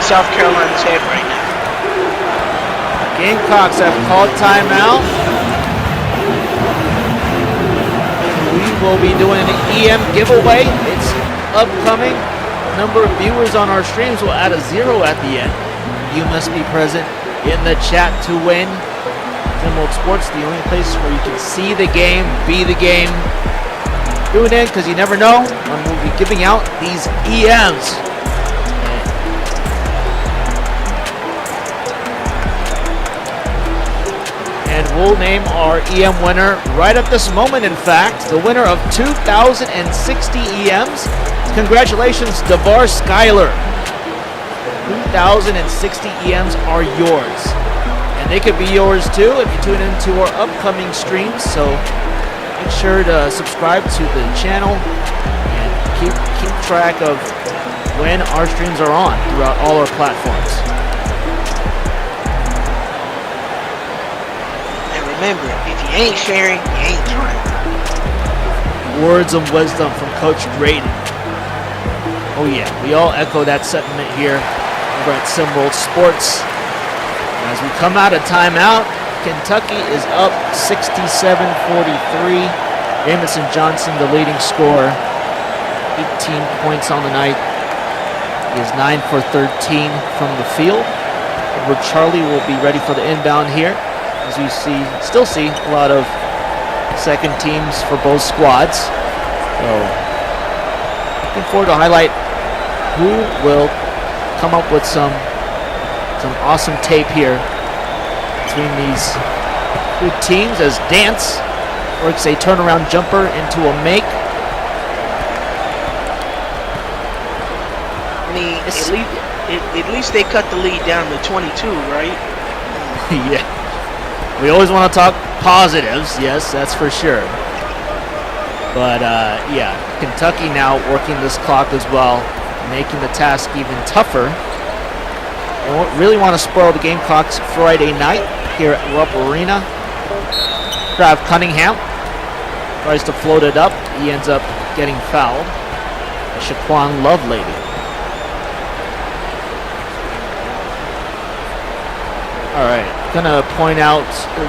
South Carolina's head right now. Gamecocks have called timeout. We will be doing an EM giveaway. It's upcoming. Number of viewers on our streams will add a 0 at the end. You must be present in the chat to win. SimWorld Sports, the only place where you can see the game, be the game. Tune in, because you never know when we'll be giving out these EMs. And we'll name our EM winner right at this moment, in fact. The winner of 2,060 EMs. Congratulations, DeVar Schuyler. 2,060 EMs are yours. And they could be yours too if you tune into our upcoming streams. So make sure to subscribe to the channel and keep track of when our streams are on throughout all our platforms. And remember, if you ain't sharing, you ain't trying. Words of wisdom from Coach Drayton. Oh yeah, we all echo that sentiment here over at SimWorld Sports. As we come out of timeout, Kentucky is up 67-43. Jameson Johnson, the leading scorer, 18 points on the night. He is 9 for 13 from the field. Edward Charlie will be ready for the inbound here. As you still see a lot of second teams for both squads. So looking forward to highlight who will come up with some awesome tape here between these two teams as Dance works a turnaround jumper into a make. I mean, at least they cut the lead down to 22, right? Yeah. We always want to talk positives, yes, that's for sure. But yeah, Kentucky now working this clock as well, making the task even tougher. And really want to spoil the Gamecocks Friday night here at Rupp Arena. Trav Cunningham tries to float it up. He ends up getting fouled. Shaquan Lovelady. All right, gonna point out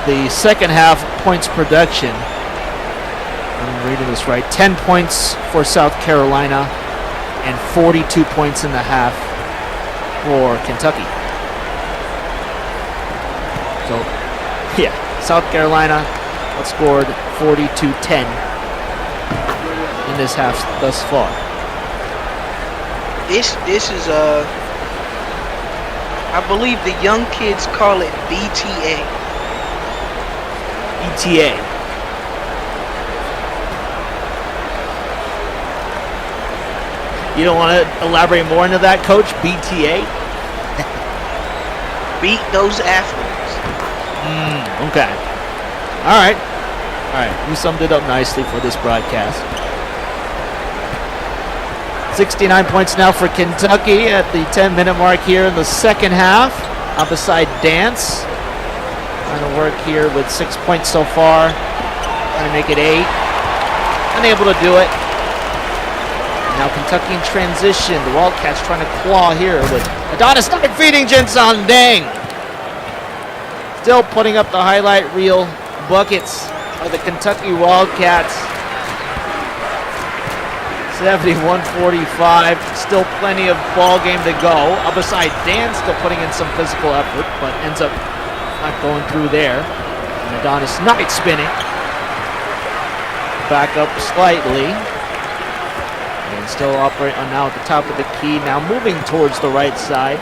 the second half points production. I'm reading this right. 10 points for South Carolina and 42 points in the half for Kentucky. So, yeah, South Carolina outscored 42-10 in this half thus far. This is I believe the young kids call it BTA. BTA. You don't want to elaborate more into that, Coach? BTA? Beat those athletes. Okay. All right. You summed it up nicely for this broadcast. 69 points now for Kentucky at the 10-minute mark here in the second half. Beside Dance. Trying to work here with 6 points so far. Trying to make it 8. Unable to do it. Now Kentucky in transition. The Wildcats trying to claw here with Adonis not feeding Jinson Dang. Still putting up the highlight reel buckets are the Kentucky Wildcats. 71-45. Still plenty of ball game to go. Up beside Dan, still putting in some physical effort, but ends up not going through there. And Adonis Knight spinning. Back up slightly. And still operating now at the top of the key. Now moving towards the right side.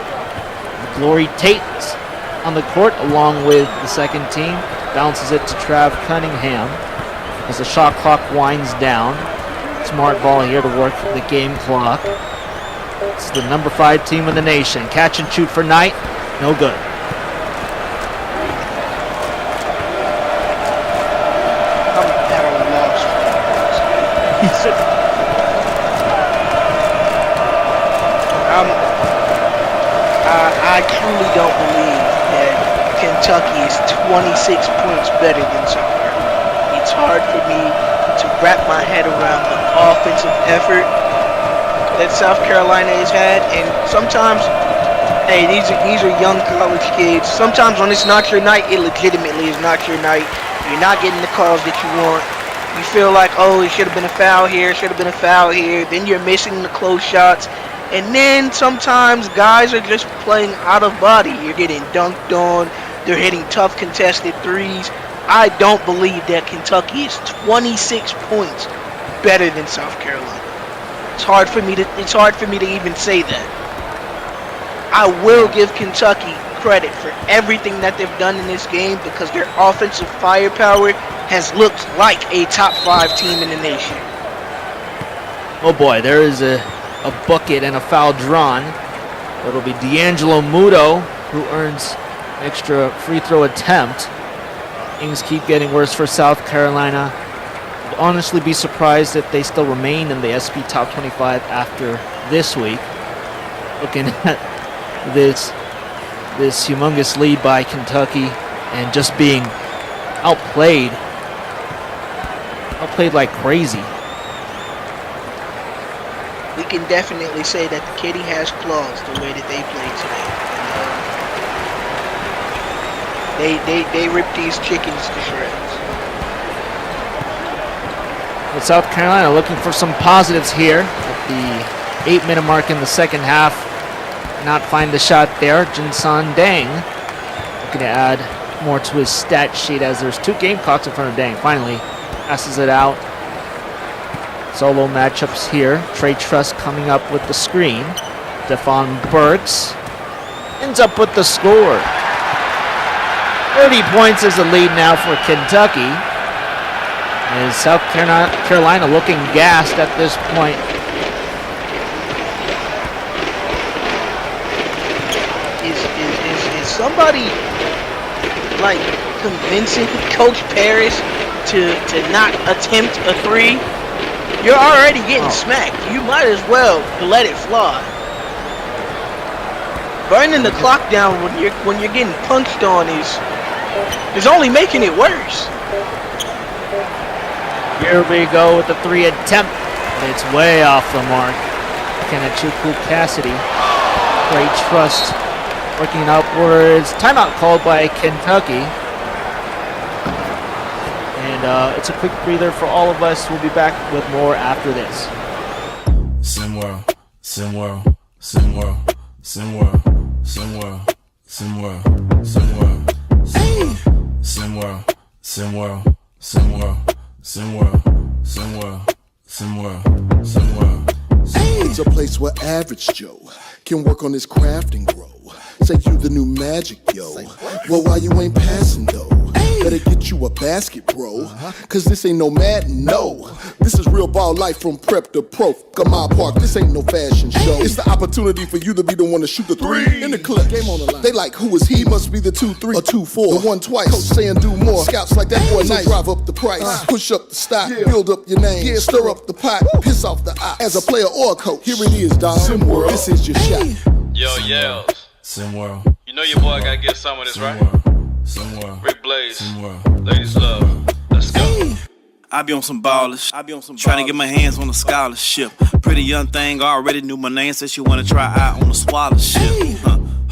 Glory Tate on the court along with the second team. Bounces it to Trav Cunningham as the shot clock winds down. Smart ball here to work the game clock. It's the number 5 team in the nation. Catch and shoot for Knight. No good. I'm at a loss. I truly don't believe that Kentucky is 26 points better than South Carolina. It's hard for me to wrap my head around the offensive effort that South Carolina has had, and sometimes, hey, these are young college kids. Sometimes when it's not your night, it legitimately is not your night. You're not getting the calls that you want. You feel like, oh, it should have been a foul here, should have been a foul here. Then you're missing the close shots. And then sometimes guys are just playing out of body. You're getting dunked on. They're hitting tough contested threes. I don't believe that Kentucky is 26 points better than South Carolina. It's hard for me to even say that. I will give Kentucky credit for everything that they've done in this game because their offensive firepower has looked like a top 5 team in the nation. Oh boy, there is a bucket and a foul drawn. It'll be D'Angelo Muto who earns extra free throw attempt. Things keep getting worse for South Carolina. I'd honestly be surprised if they still remain in the SP Top 25 after this week. Looking at this humongous lead by Kentucky and just being outplayed like crazy. We can definitely say that the kitty has claws the way that they play today. They rip these chickens to shreds. With South Carolina looking for some positives here at the 8-minute mark in the second half. Not find the shot there. Jinsan Dang looking to add more to his stat sheet as there's 2 Gamecocks in front of Dang. Finally passes it out. Solo matchups here. Trey Truss coming up with the screen. Stephon Burks ends up with the score. 30 points is the lead now for Kentucky. Is South Carolina looking gassed at this point? Is somebody like convincing Coach Parrish to not attempt a 3? You're already getting smacked. You might as well let it fly. Burning the clock down when you're getting punched on is only making it worse. Here we go with the 3 attempt. It's way off the mark. Kennechuku Cassidy. Great trust. Working upwards. Timeout called by Kentucky. And it's a quick breather for all of us. We'll be back with more after this. SimWorld, SimWorld, SimWorld, SimWorld, SimWorld, SimWorld, SimWorld, SimWorld, SimWorld, SimWorld, SimWorld, SimWorld, SimWorld, SimWorld. It's a place where average Joe can work on his craft and grow. Say you the new magic, yo. Well, why you ain't passing though? Better get you a basket, bro. Cause this ain't no Madden, no. This is real ball life from prep to pro. Gamma Park, this ain't no fashion show. It's the opportunity for you to be the one to shoot the 3. In the clip, game on the line. They like, who is he? Must be the 2-3 or 2-4. The 1 twice. Coach saying do more. Scouts like that boy nice. Drive up the price. Push up the stock. Build up your name. Stir up the pot. Piss off the eye. As a player or a coach, here it is, dog. SimWorld, this is your shot. Yo, yells. SimWorld. You know your boy gotta get some of this, right? SimWorld. Rick Blaze. SimWorld. Ladies love. Let's go. I be on some ballers, trying to get my hands on a scholarship. Pretty young thing already knew my name, said she wanna try out on a scholarship.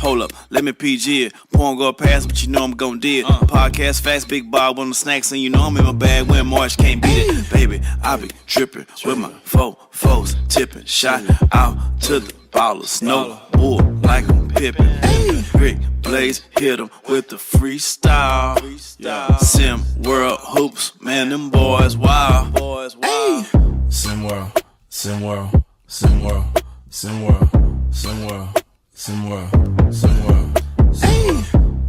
Hold up, let me PG it. Porn go past, but you know I'm gon' do it. Podcast facts, big Bob on the snacks, and you know I'm in my bag when March can't beat it. Baby, I be trippin' with my foes tipping. Shot out to the ballers, no bull like I'm Pippin. Rick Blaze hit him with the freestyle. SimWorld Hoops, man, them boys wild. SimWorld, SimWorld, SimWorld, SimWorld, SimWorld, SimWorld, SimWorld,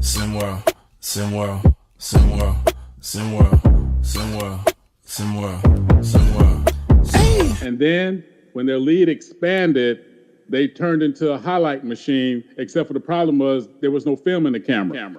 SimWorld, SimWorld, SimWorld, SimWorld, SimWorld, SimWorld, SimWorld. And then when their lead expanded, they turned into a highlight machine, except for the problem was there was no film in the camera.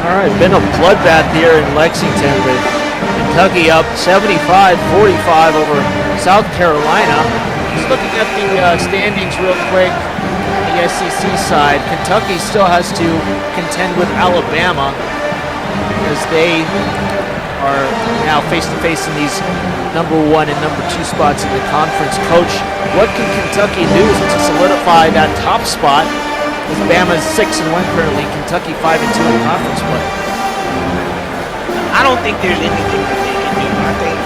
All right, been a bloodbath here in Lexington with Kentucky up 75-45 over South Carolina. Just looking at the standings real quick, the SEC side, Kentucky still has to contend with Alabama as they are now face-to-face in these number 1 and number 2 spots in the conference. Coach, what can Kentucky do to solidify that top spot? As Bama's 6-1 currently, Kentucky 5-2 in conference play. I don't think there's anything that they can do. I think,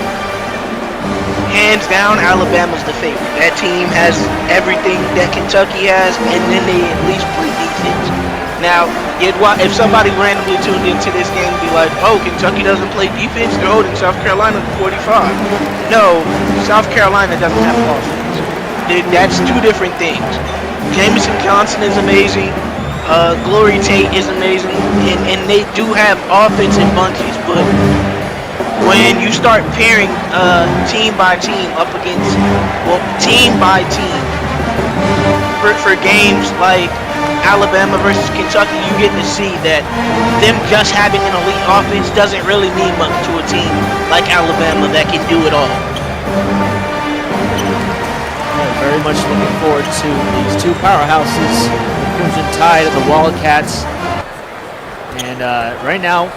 hands down, Alabama's the favorite. That team has everything that Kentucky has, and then they at least play defense. Now, if somebody randomly tuned into this game and be like, oh, Kentucky doesn't play defense, they're holding South Carolina to 45. No, South Carolina doesn't have offense. That's two different things. Jamison Johnson is amazing. Glory Tate is amazing. And they do have offense in bunches, but when you start pairing team by team up against, team by team, for games like Alabama versus Kentucky, you get to see that them just having an elite offense doesn't really mean much to a team like Alabama that can do it all. Very much looking forward to these two powerhouses, the Crimson Tide and the Wildcats. And right now,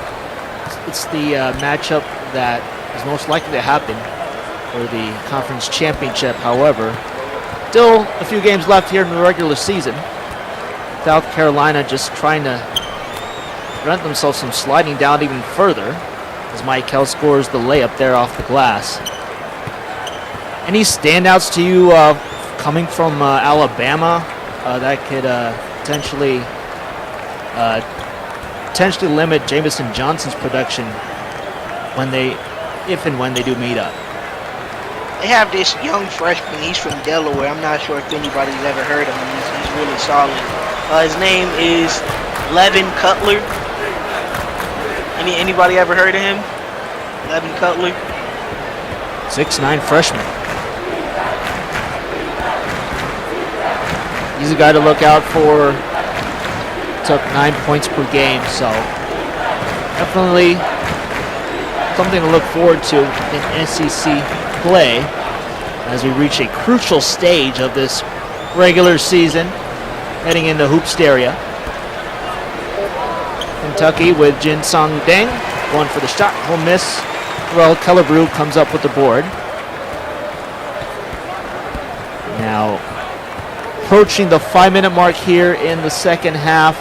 it's the matchup that is most likely to happen for the conference championship. However, still a few games left here in the regular season. South Carolina just trying to prevent themselves from sliding down even further as Michael scores the layup there off the glass. Any standouts to you, coming from Alabama, that could potentially limit Jamison Johnson's production if and when they do meet up. They have this young freshman. He's from Delaware. I'm not sure if anybody's ever heard of him. He's really solid. His name is Levin Cutler. Anybody ever heard of him? Levin Cutler? 6'9" freshman. He's a guy to look out for. Took 9 points per game, so definitely something to look forward to in SEC play as we reach a crucial stage of this regular season, heading into Hoopsteria. Kentucky with Jin Song Deng going for the shot, will miss. Terrell Kellebrew comes up with the board. Now approaching the 5-minute mark here in the second half.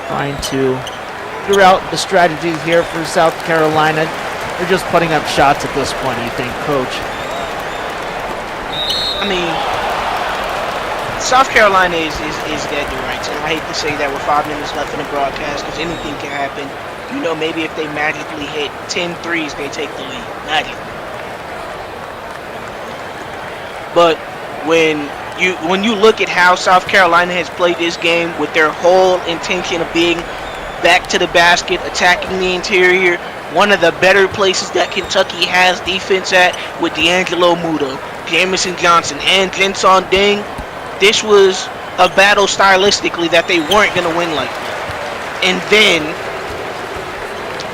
Trying to figure out the strategy here for South Carolina. They're just putting up shots at this point, you think, Coach? I mean, South Carolina is dead to rights, and I hate to say that with 5 minutes left in the broadcast because anything can happen. You know, maybe if they magically hit 10 threes, they take the lead. Magically. But when you look at how South Carolina has played this game with their whole intention of being back to the basket, attacking the interior, one of the better places that Kentucky has defense at with D'Angelo Muto, Jamison Johnson, and Jinson Deng, this was a battle stylistically that they weren't going to win like that. And then,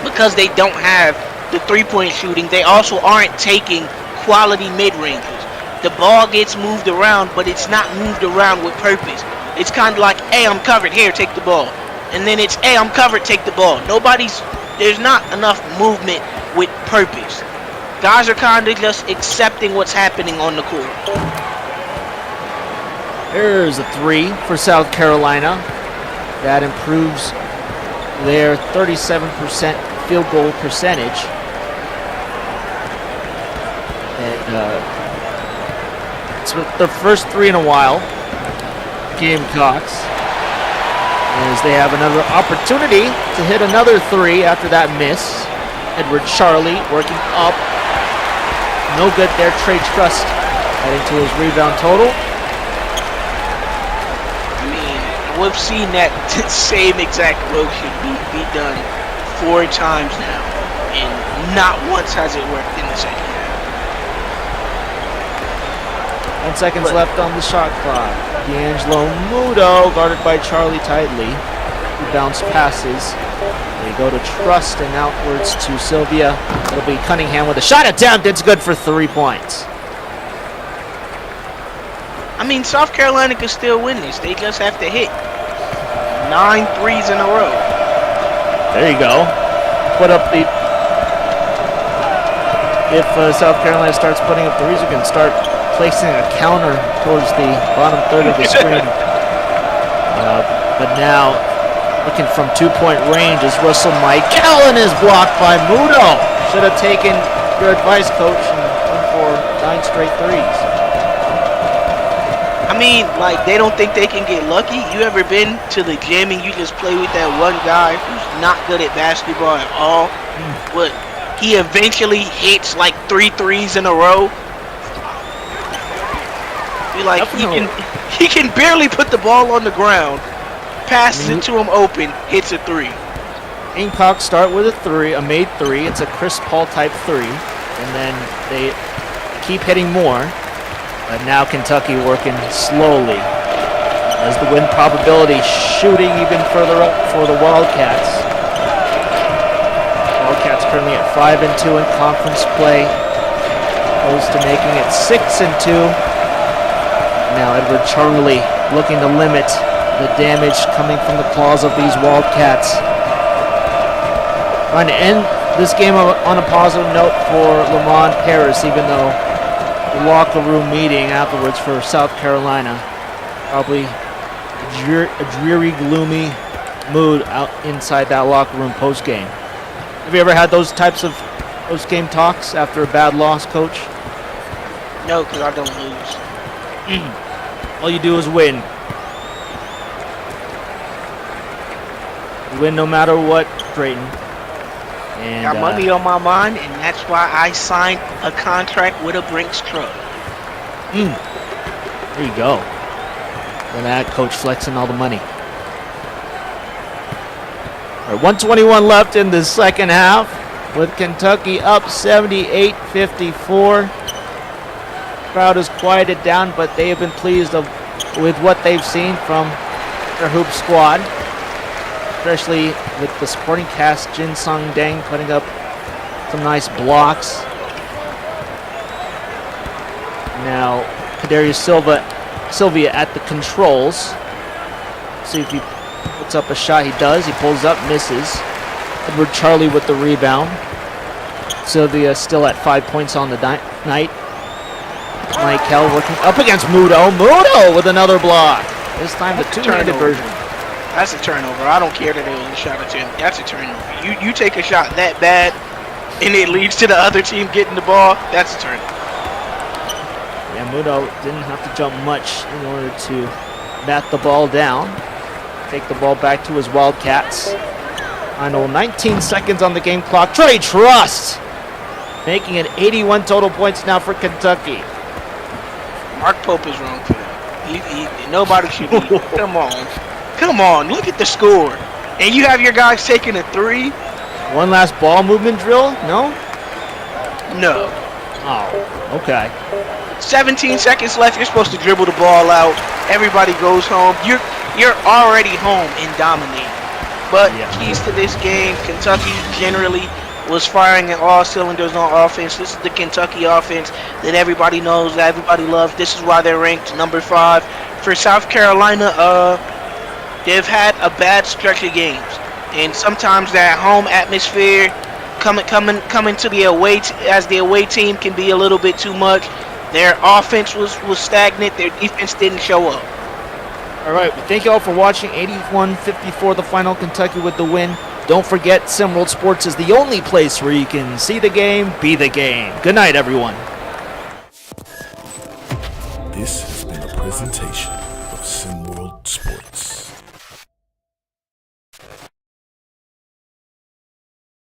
because they don't have the three-point shooting, they also aren't taking quality mid-rangers. The ball gets moved around, but it's not moved around with purpose. It's kind of like, hey, I'm covered, here, take the ball. And then it's, hey, I'm covered, take the ball. There's not enough movement with purpose. Guys are kind of just accepting what's happening on the court. There's a three for South Carolina. That improves their 37% field goal percentage. And it's their first three in a while, Gamecocks, as they have another opportunity to hit another three after that miss. Edward Charlie working up. No good there. Trey Trust adding to his rebound total. I mean, we've seen that same exact motion be done 4 times now, and not once has it worked in the second half. 10 seconds left on the shot clock. D'Angelo Muto guarded by Charlie tightly. He bounce passes. They go to Trust and outwards to Sylvia. It'll be Cunningham with a shot attempt. It's good for 3 points. I mean, South Carolina can still win this. They just have to hit 9 threes in a row. There you go. Put up the... If South Carolina starts putting up threes, you can start placing a counter towards the bottom third of the screen. But now, looking from 2-point range is Russell Michael, and is blocked by Muto. Should have taken your advice, Coach, and went for 9 straight threes. I mean, like, they don't think they can get lucky. You ever been to the gym and you just play with that one guy who's not good at basketball at all, but he eventually hits like 3 threes in a row? Like, he can barely put the ball on the ground, passes it to him open, hits a 3. Gamecocks start with a made 3. It's a Chris Paul type 3, and then they keep hitting more. But now Kentucky working slowly as the win probability shooting even further up for the Wildcats. Wildcats currently at 5-2 in conference play, opposed to making it 6-2. Now Edward Charlie looking to limit the damage coming from the claws of these Wildcats. Trying to end this game on a positive note for Lamont Paris, even though the locker room meeting afterwards for South Carolina, probably a dreary, gloomy mood out inside that locker room post-game. Have you ever had those types of post-game talks after a bad loss, Coach? No, because I don't lose. All you do is win. You win no matter what, Drayton. And, Got money on my mind, and that's why I signed a contract with a Brinks truck. There you go. Look at that, Coach flexing all the money. All right, 121 left in the second half, with Kentucky up 78-54. Crowd is quieted down, but they have been pleased with what they've seen from their hoop squad, especially with the supporting cast. Jin Sung Deng putting up some nice blocks. Now Kadarius Sylvia at the controls. See if he puts up a shot. He does. He pulls up, misses. Edward Charlie with the rebound. Sylvia still at 5 points on the night. Michael working up against Mudo. Mudo with another block. This time the two-handed version. That's a turnover. I don't care that it was a shot attempt. That's a turnover. You take a shot that bad, and it leads to the other team getting the ball. That's a turnover. Yeah, Mudo didn't have to jump much in order to bat the ball down. Take the ball back to his Wildcats. Final 19 seconds on the game clock. Trey Trust making it 81 total points now for Kentucky. Mark Pope is wrong for that. Nobody should be. Come on. Look at the score. And you have your guys taking a three? One last ball movement drill? No? No. Oh, okay. 17 seconds left. You're supposed to dribble the ball out. Everybody goes home. You're already home and dominating. But keys to this game, Kentucky generally was firing at all cylinders on offense. This is the Kentucky offense that everybody knows, that everybody loves. This is why they're ranked number 5. For South Carolina, they've had a bad stretch of games, and sometimes that home atmosphere coming to the away as the away team can be a little bit too much. Their offense was stagnant. Their defense didn't show up. All right, well, thank you all for watching. 81-54 the final, Kentucky with the win. Don't forget, SimWorld Sports is the only place where you can see the game, be the game. Good night, everyone. This has been a presentation